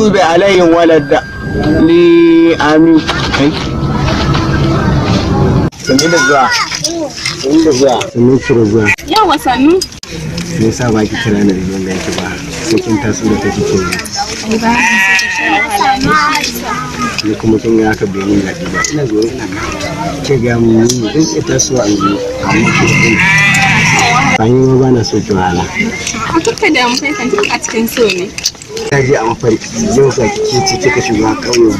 المغضوب عليهم ولا الضالين آمين. Sannu da zuwa. Sannu da zuwa. Sannu da zuwa. Yawa sannu. Me yasa ba ki kira ni da wanda yake ba? Sai kin taso da kake ke. Ai ba ki so ka sha wahala ne. Ni kuma kin ga haka bai mun daɗi ba. Ina zo ina ke ga mu din ita so an yi. Bayan ba na so ki wahala. A kuka da mu kai kan a cikin so ne. Ta je a mafarki yau ga kike ce kika shiga kauye.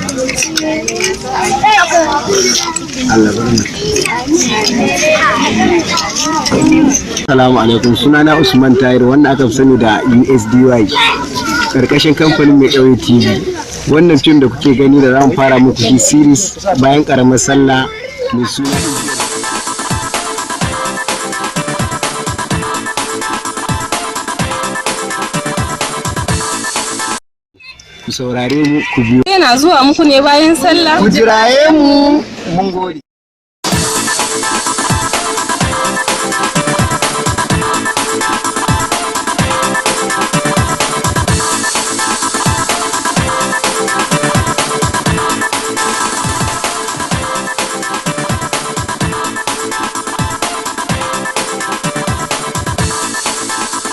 Allah barka. Assalamu alaikum, sunana Usman Tahir wanda aka fi sani da USDY karkashin kamfanin mai ƙauye TV. Wannan fim da kuke gani da zamu fara muku shi series bayan karamar sallah mai suna ku saurare mu ku biyo. Yana zuwa muku ne bayan sallah. Ku jiraye mu mun gode.